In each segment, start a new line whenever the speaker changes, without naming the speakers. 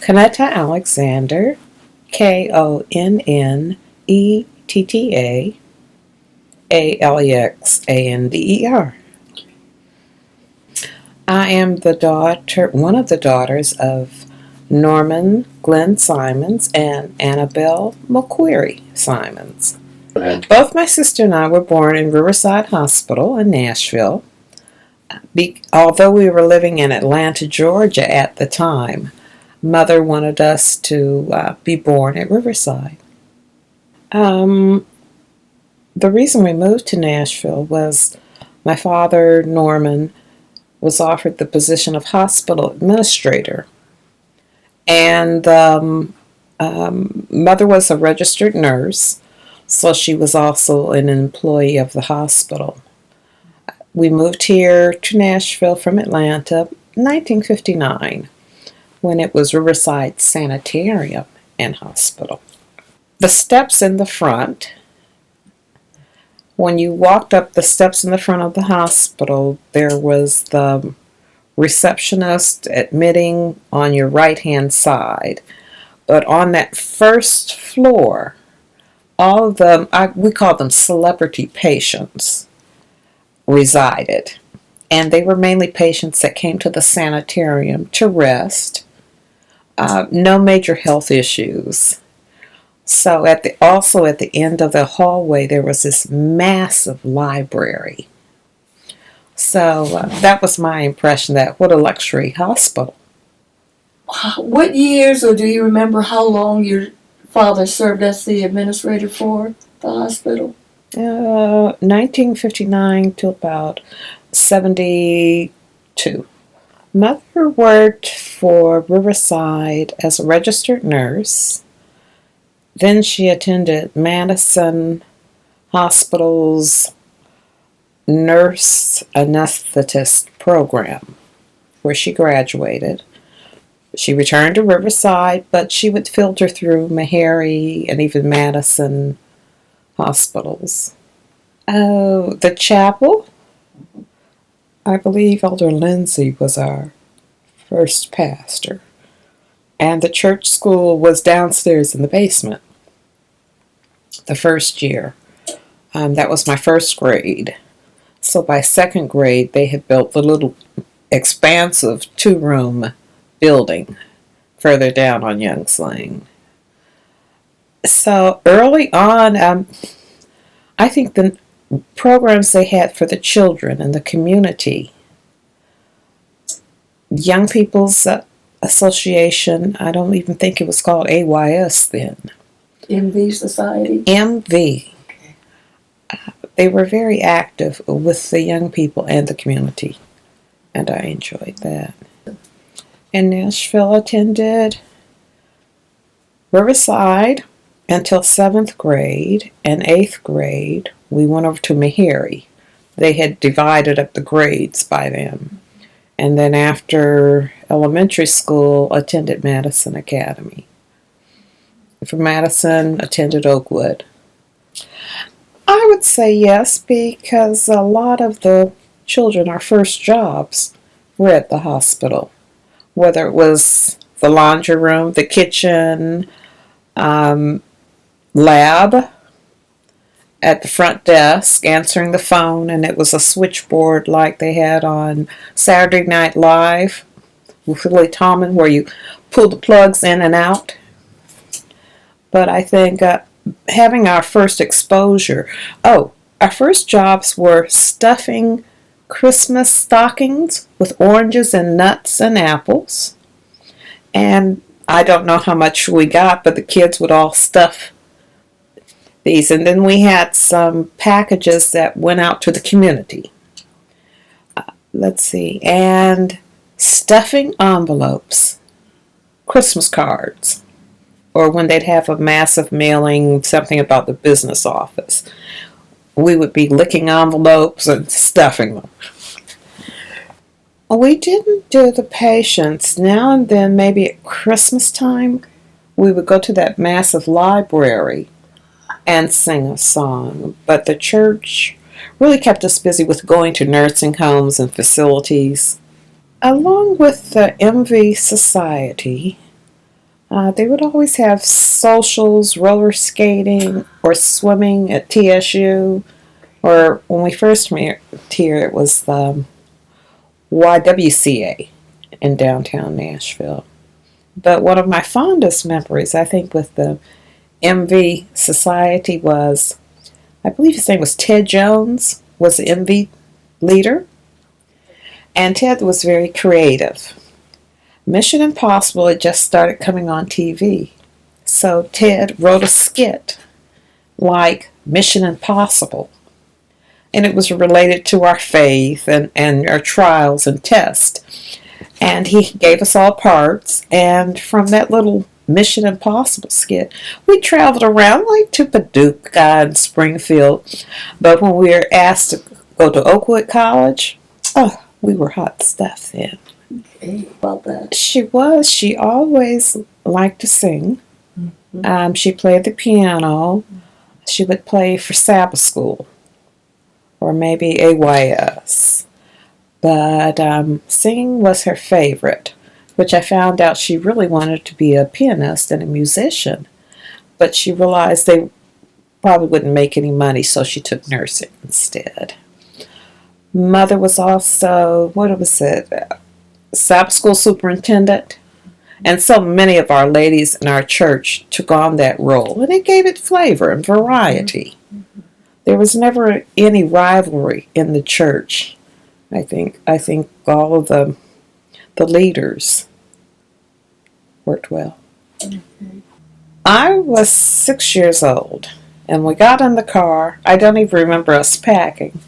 Konnetta Alexander, Konnetta Alexander. I am one of the daughters of Norman Glenn Simons and Annabelle McQuarrie Simons. Both my sister and I were born in Riverside Hospital in Nashville. Although we were living in Atlanta, Georgia at the time, Mother wanted us to be born at Riverside. The reason we moved to Nashville was my father, Norman, was offered the position of hospital administrator. And Mother was a registered nurse, so she was also an employee of the hospital. We moved here to Nashville from Atlanta in 1959 when it was Riverside Sanitarium and Hospital. The steps in the front, when you walked up the steps in the front of the hospital, there was the receptionist admitting on your right-hand side. But on that first floor, all of them, we call them celebrity patients, resided. And they were mainly patients that came to the sanitarium to rest. No major health issues. So also at the end of the hallway, there was this massive library. So that was my impression, that what a luxury hospital.
What years, or do you remember how long your father served as the administrator for the hospital?
1959 to about 72. Mother worked for Riverside as a registered nurse. Then she attended Madison Hospital's nurse anesthetist program, where she graduated. She returned to Riverside, but she would filter through Meharry and even Madison hospitals. The chapel, I believe Elder Lindsay was our first pastor. And the church school was downstairs in the basement the first year. That was my first grade. So by second grade, they had built the little expansive 2-room building further down on Young's Lane. So early on, I think the programs they had for the children and the community, Young People's Association, I don't even think it was called AYS then.
MV Society?
MV. They were very active with the young people and the community, and I enjoyed that. In Nashville, attended Riverside until 7th grade, and 8th grade, we went over to Meharry. They had divided up the grades by then. And then after elementary school, attended Madison Academy. From Madison, attended Oakwood. I would say yes, because a lot of the children, our first jobs, were at the hospital. Whether it was the laundry room, the kitchen, lab, at the front desk, answering the phone, and it was a switchboard like they had on Saturday Night Live with Willie Tomlin, where you pull the plugs in and out. But I think having our first exposure, our first jobs were stuffing Christmas stockings with oranges and nuts and apples. And I don't know how much we got, but the kids would all stuff these. And then we had some packages that went out to the community. And stuffing envelopes, Christmas cards, or when they'd have a massive mailing, something about the business office. We would be licking envelopes and stuffing them. We didn't do the patients. Now and then, maybe at Christmas time, we would go to that massive library and sing a song. But the church really kept us busy with going to nursing homes and facilities. Along with the MV Society, They would always have socials, roller skating, or swimming at TSU. Or when we first moved here, it was the YWCA in downtown Nashville. But one of my fondest memories, I think, with the MV Society was, I believe his name was Ted Jones, was the MV leader. And Ted was very creative. Mission Impossible had just started coming on TV. So Ted wrote a skit like Mission Impossible. And it was related to our faith and our trials and tests. And he gave us all parts. And from that little Mission Impossible skit, we traveled around like to Paducah and Springfield. But when we were asked to go to Oakwood College, oh, we were hot stuff then.
Okay, about that.
She was. She always liked to sing.
Mm-hmm.
She played the piano. She would play for Sabbath School or maybe AYS. But singing was her favorite, which I found out she really wanted to be a pianist and a musician. But she realized they probably wouldn't make any money, so she took nursing instead. Mother was also, what was it, Sabbath School superintendent. And so many of our ladies in our church took on that role, and it gave it flavor and variety. There was never any rivalry in the church. I think all of the leaders worked well.
Okay.
I was 6 years old, and we got in the car. I don't even remember us packing.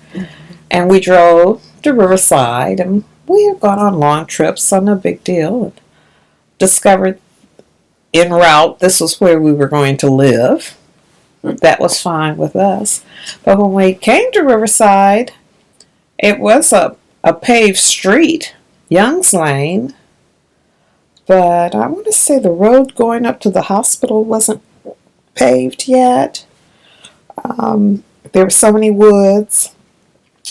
And we drove to Riverside, and we had gone on long trips, so no big deal. And discovered en route this was where we were going to live. That was fine with us. But when we came to Riverside, it was a paved street, Young's Lane. But I want to say the road going up to the hospital wasn't paved yet. There were so many woods.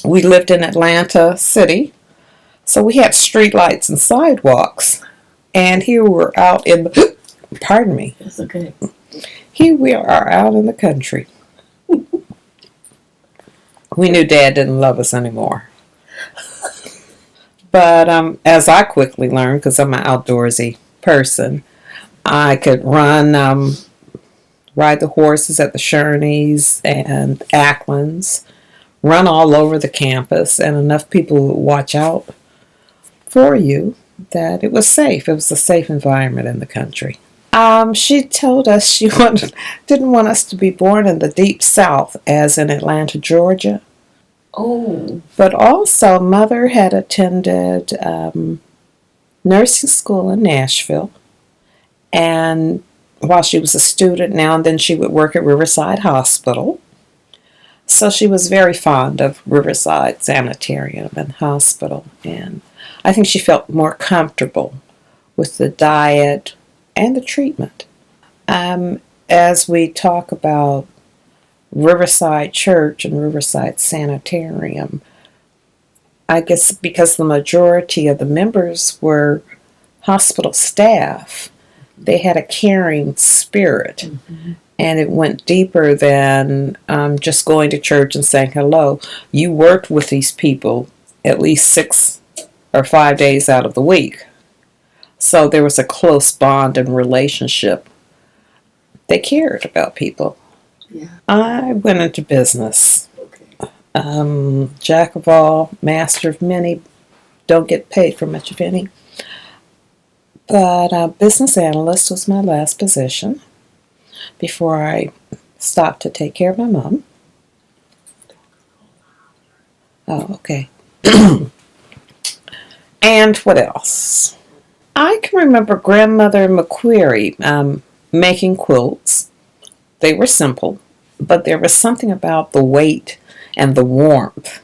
We lived in Atlanta City, so we had street lights and sidewalks. And here we're out in the, pardon me.
That's okay.
Here we are out in the country. We knew Dad didn't love us anymore. But as I quickly learned, because I'm an outdoorsy person, I could run, ride the horses at the Shirneys and Acklands, run all over the campus, and enough people would watch out for you that it was safe. It was a safe environment in the country. She told us she didn't want us to be born in the deep South, as in Atlanta, Georgia.
Oh.
But also, Mother had attended nursing school in Nashville. And while she was a student, now and then she would work at Riverside Hospital. So she was very fond of Riverside Sanitarium and Hospital. And I think she felt more comfortable with the diet and the treatment. As we talk about Riverside Church and Riverside Sanitarium, I guess because the majority of the members were hospital staff, they had a caring spirit. Mm-hmm. And it went deeper than just going to church and saying hello. You worked with these people at least 6 or 5 days out of the week. So there was a close bond and relationship. They cared about people.
Yeah.
I went into business.
Okay.
Jack of all, master of many, don't get paid for much of any. But business analyst was my last position before I stopped to take care of my mom. Oh, okay. And what else? I can remember Grandmother McQuarrie making quilts. They were simple, but there was something about the weight and the warmth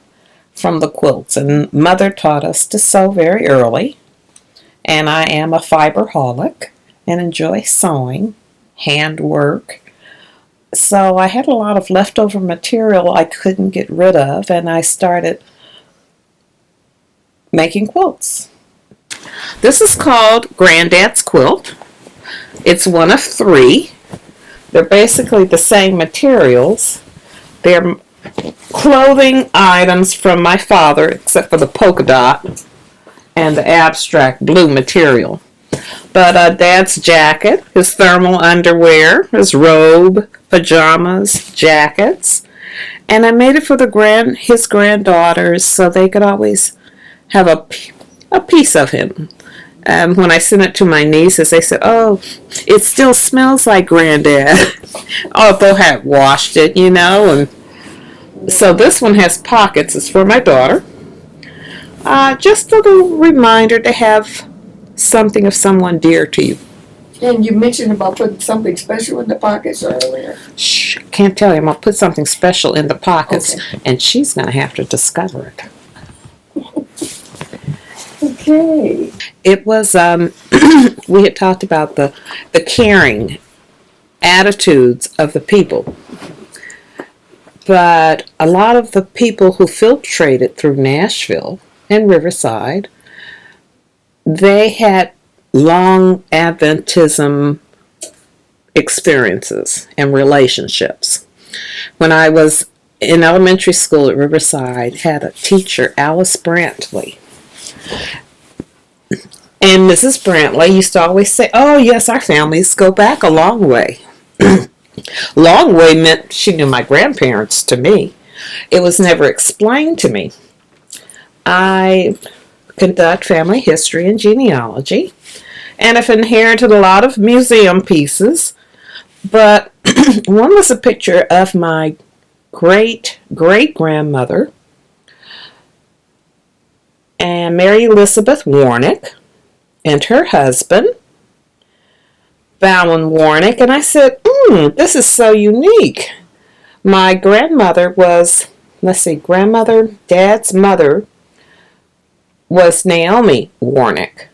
from the quilts. And Mother taught us to sew very early. And I am a fiberholic and enjoy sewing, handwork. So I had a lot of leftover material I couldn't get rid of, and I started making quilts. This is called Granddad's Quilt. It's one of three. They're basically the same materials. They're clothing items from my father, except for the polka dot and the abstract blue material. But Dad's jacket, his thermal underwear, his robe, pajamas, jackets, and I made it for his granddaughters so they could always have a piece of him. When I sent it to my nieces, they said, "Oh, it still smells like Granddad." Although I had washed it, and so this one has pockets. It's for my daughter. Just a little reminder to have something of someone dear to you.
And you mentioned about putting something special in the pockets earlier.
Shh, can't tell you. I'm going to put something special in the pockets,
Okay.
and she's going to have to discover it.
Okay.
It was, we had talked about the caring attitudes of the people. But a lot of the people who filtrated through Nashville and Riverside, they had long Adventism experiences and relationships. When I was in elementary school at Riverside, had a teacher, Alice Brantley. And Mrs. Brantley used to always say, "Oh, yes, our families go back a long way." Long way meant she knew my grandparents to me. It was never explained to me. I conduct family history and genealogy, and I've inherited a lot of museum pieces, but one was a picture of my great-great-grandmother, and Mary Elizabeth Warnick, and her husband, Bowen Warnick, and I said, this is so unique. My grandmother was, Dad's mother was Naomi Warnick.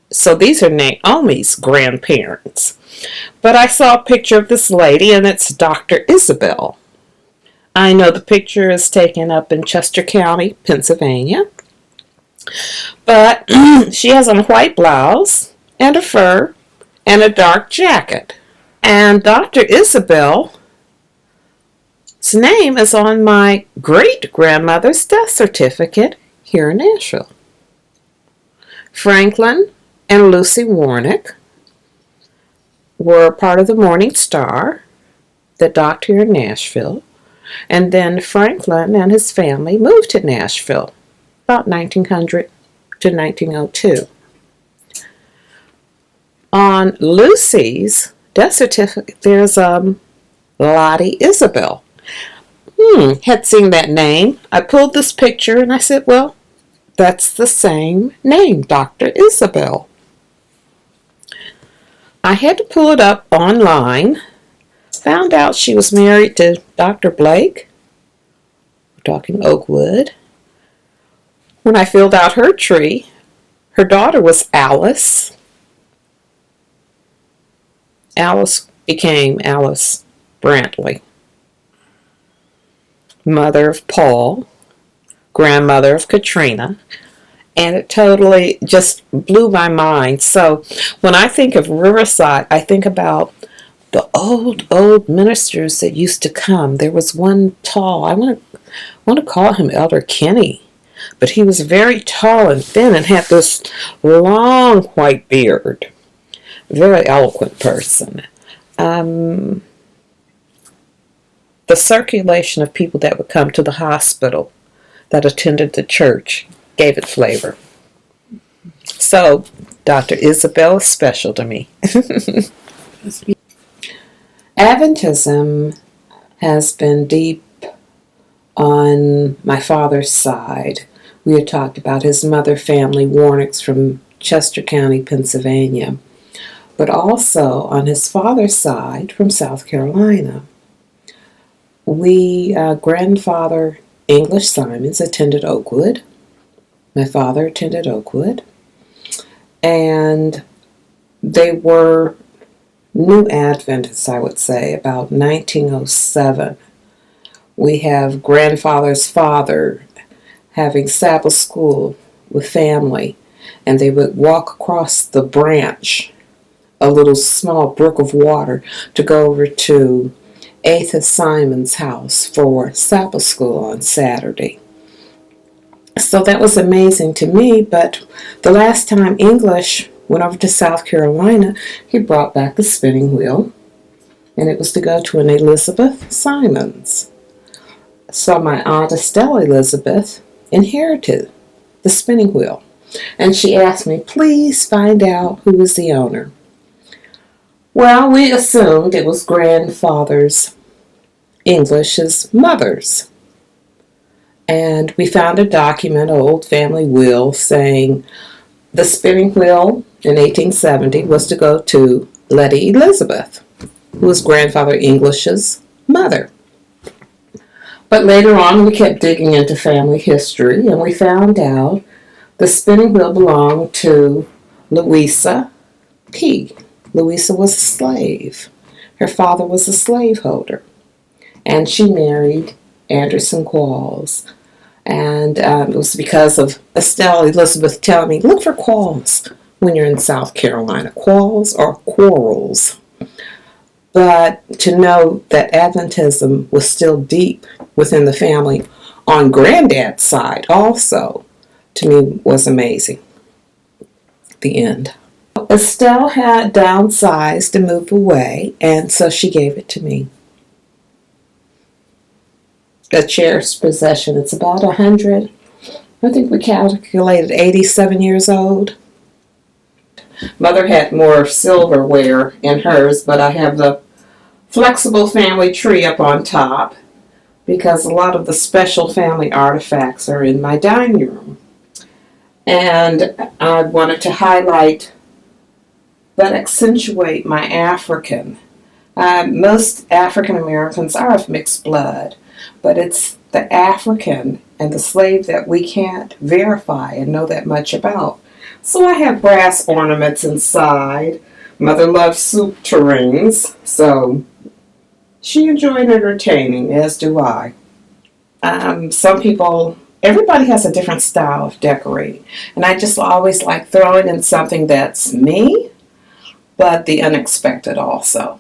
So these are Naomi's grandparents. But I saw a picture of this lady, and it's Dr. Isabel. I know the picture is taken up in Chester County, Pennsylvania. But she has on a white blouse and a fur and a dark jacket. And Dr. Isabel's name is on my great-grandmother's death certificate here in Nashville. Franklin and Lucy Warnick were part of the Morning Star that docked here in Nashville. And then Franklin and his family moved to Nashville about 1900 to 1902. On Lucy's death certificate, there's Lottie Isabel. Had seen that name. I pulled this picture and I said, well, that's the same name, Dr. Isabel. I had to pull it up online. Found out she was married to Dr. Blake. We're talking Oakwood. When I filled out her tree, her daughter was Alice. Alice became Alice Brantley, mother of Paul, grandmother of Katrina, and it totally just blew my mind. So when I think of Riverside, I think about the old ministers that used to come. There was one tall, I want to call him Elder Kenny, but he was very tall and thin and had this long white beard. Very eloquent person. The circulation of people that would come to the hospital that attended the church gave it flavor. So, Dr. Isabel is special to me. Adventism has been deep on my father's side. We had talked about his mother family, Warnicks, from Chester County, Pennsylvania, but also on his father's side from South Carolina. Grandfather English Simons attended Oakwood. My father attended Oakwood. And they were New Adventists, I would say, about 1907. We have grandfather's father having Sabbath school with family, and they would walk across the branch a little small brook of water to go over to Atha Simon's house for Sabbath school on Saturday. So that was amazing to me, but the last time English went over to South Carolina, he brought back the spinning wheel, and it was to go to an Elizabeth Simon's. So my Aunt Estelle Elizabeth inherited the spinning wheel, and she asked me, please find out who was the owner. Well, we assumed it was grandfather's English's mother's. And we found a document, an old family will, saying the spinning wheel in 1870 was to go to Letty Elizabeth, who was grandfather English's mother. But later on, we kept digging into family history, and we found out the spinning wheel belonged to Louisa P. Louisa was a slave. Her father was a slaveholder, and she married Anderson Qualls. And it was because of Estelle Elizabeth telling me, look for Qualls when you're in South Carolina. Qualls or quarrels. But to know that Adventism was still deep within the family on Granddad's side also, to me, was amazing. The end. Estelle had downsized and moved away, and so she gave it to me. A cherished possession. It's about 100, I think we calculated 87 years old. Mother had more silverware in hers, but I have the flexible family tree up on top because a lot of the special family artifacts are in my dining room. And I wanted to highlight but accentuate my African. Most African Americans are of mixed blood, but it's the African and the slave that we can't verify and know that much about. So I have brass ornaments inside. Mother loves soup tureens, so she enjoyed entertaining, as do I. Some people, everybody has a different style of decorating, and I just always like throwing in something that's me, but the unexpected also.